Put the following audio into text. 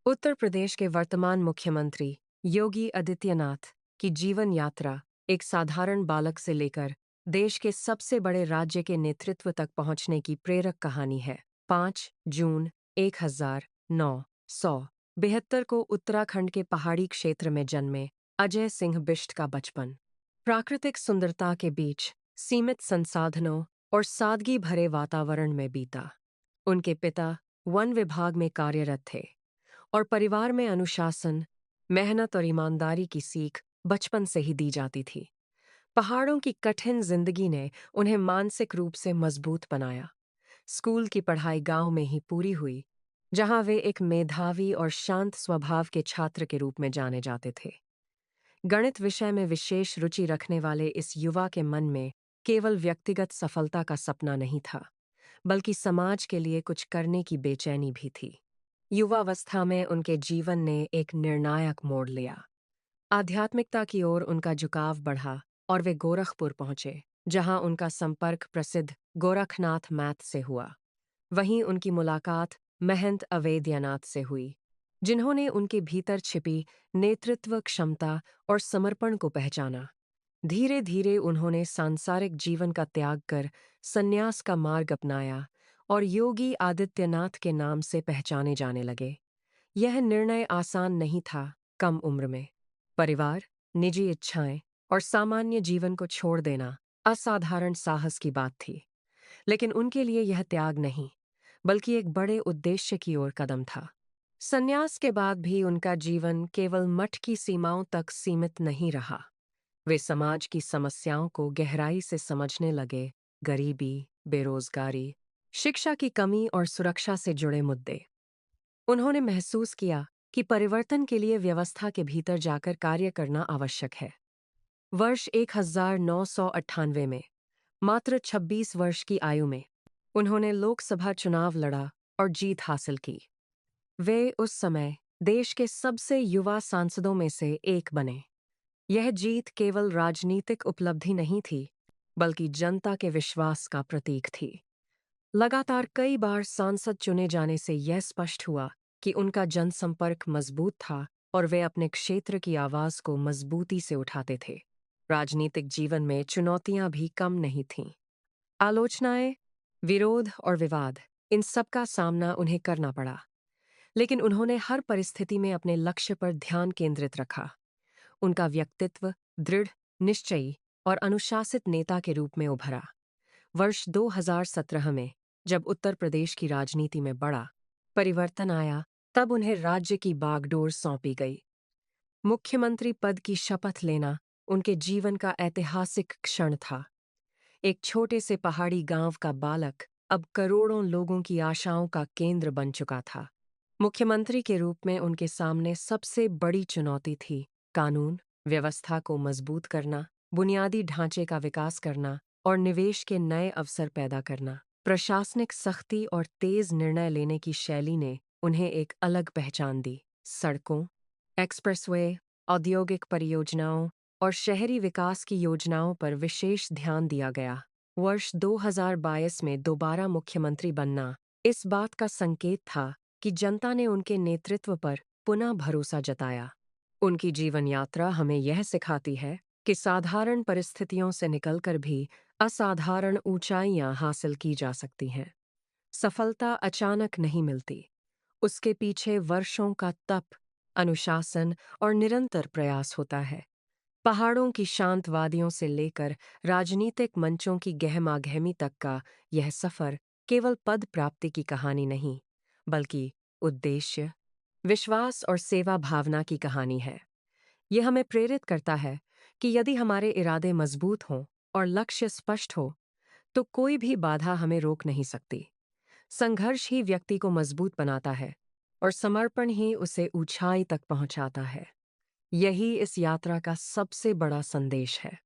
उत्तर प्रदेश के वर्तमान मुख्यमंत्री योगी आदित्यनाथ की जीवन यात्रा एक साधारण बालक से लेकर देश के सबसे बड़े राज्य के नेतृत्व तक पहुंचने की प्रेरक कहानी है। 5 जून 1972 को उत्तराखंड के पहाड़ी क्षेत्र में जन्मे अजय सिंह बिष्ट का बचपन प्राकृतिक सुंदरता के बीच सीमित संसाधनों और सादगी भरे वातावरण में बीता। उनके पिता वन विभाग में कार्यरत थे और परिवार में अनुशासन, मेहनत और ईमानदारी की सीख बचपन से ही दी जाती थी। पहाड़ों की कठिन जिंदगी ने उन्हें मानसिक रूप से मजबूत बनाया। स्कूल की पढ़ाई गांव में ही पूरी हुई, जहां वे एक मेधावी और शांत स्वभाव के छात्र के रूप में जाने जाते थे। गणित विषय में विशेष रुचि रखने वाले इस युवा के मन में केवल व्यक्तिगत सफलता का सपना नहीं था, बल्कि समाज के लिए कुछ करने की बेचैनी भी थी। युवावस्था में उनके जीवन ने एक निर्णायक मोड़ लिया। आध्यात्मिकता की ओर उनका झुकाव बढ़ा और वे गोरखपुर पहुंचे, जहां उनका संपर्क प्रसिद्ध गोरखनाथ मैथ से हुआ। वहीं उनकी मुलाकात महंत अवेद्यनाथ से हुई, जिन्होंने उनके भीतर छिपी नेतृत्व क्षमता और समर्पण को पहचाना। धीरे धीरे उन्होंने सांसारिक जीवन का त्याग कर संन्यास का मार्ग अपनाया और योगी आदित्यनाथ के नाम से पहचाने जाने लगे। यह निर्णय आसान नहीं था। कम उम्र में परिवार, निजी इच्छाएं और सामान्य जीवन को छोड़ देना असाधारण साहस की बात थी, लेकिन उनके लिए यह त्याग नहीं, बल्कि एक बड़े उद्देश्य की ओर कदम था। संन्यास के बाद भी उनका जीवन केवल मठ की सीमाओं तक सीमित नहीं रहा। वे समाज की समस्याओं को गहराई से समझने लगे। गरीबी, बेरोजगारी, शिक्षा की कमी और सुरक्षा से जुड़े मुद्दे। उन्होंने महसूस किया कि परिवर्तन के लिए व्यवस्था के भीतर जाकर कार्य करना आवश्यक है। वर्ष 1998 में मात्र 26 वर्ष की आयु में उन्होंने लोकसभा चुनाव लड़ा और जीत हासिल की। वे उस समय देश के सबसे युवा सांसदों में से एक बने। यह जीत केवल राजनीतिक उपलब्धि नहीं थी, बल्कि जनता के विश्वास का प्रतीक थी। लगातार कई बार सांसद चुने जाने से यह स्पष्ट हुआ कि उनका जनसंपर्क मजबूत था और वे अपने क्षेत्र की आवाज को मजबूती से उठाते थे। राजनीतिक जीवन में चुनौतियां भी कम नहीं थीं। आलोचनाएं, विरोध और विवाद, इन सब का सामना उन्हें करना पड़ा, लेकिन उन्होंने हर परिस्थिति में अपने लक्ष्य पर ध्यान केंद्रित रखा। उनका व्यक्तित्व दृढ़, निश्चयी और अनुशासित नेता के रूप में उभरा। वर्ष 2017 में जब उत्तर प्रदेश की राजनीति में बड़ा परिवर्तन आया, तब उन्हें राज्य की बागडोर सौंपी गई। मुख्यमंत्री पद की शपथ लेना उनके जीवन का ऐतिहासिक क्षण था। एक छोटे से पहाड़ी गांव का बालक अब करोड़ों लोगों की आशाओं का केंद्र बन चुका था। मुख्यमंत्री के रूप में उनके सामने सबसे बड़ी चुनौती थी कानून व्यवस्था को मजबूत करना, बुनियादी ढांचे का विकास करना और निवेश के नए अवसर पैदा करना। प्रशासनिक सख्ती और तेज निर्णय लेने की शैली ने उन्हें एक अलग पहचान दी। सड़कों, एक्सप्रेसवे, औद्योगिक परियोजनाओं और शहरी विकास की योजनाओं पर विशेष ध्यान दिया गया। वर्ष 2022 में दोबारा मुख्यमंत्री बनना इस बात का संकेत था कि जनता ने उनके नेतृत्व पर पुनः भरोसा जताया। उनकी जीवन यात्रा हमें यह सिखाती है कि साधारण परिस्थितियों से निकलकर भी असाधारण ऊंचाइयां हासिल की जा सकती हैं। सफलता अचानक नहीं मिलती, उसके पीछे वर्षों का तप, अनुशासन और निरंतर प्रयास होता है। पहाड़ों की शांत वादियों से लेकर राजनीतिक मंचों की गहमागहमी तक का यह सफर केवल पद प्राप्ति की कहानी नहीं, बल्कि उद्देश्य, विश्वास और सेवा भावना की कहानी है। यह हमें प्रेरित करता है कि यदि हमारे इरादे मजबूत हों और लक्ष्य स्पष्ट हो, तो कोई भी बाधा हमें रोक नहीं सकती। संघर्ष ही व्यक्ति को मजबूत बनाता है और समर्पण ही उसे ऊंचाई तक पहुंचाता है। यही इस यात्रा का सबसे बड़ा संदेश है।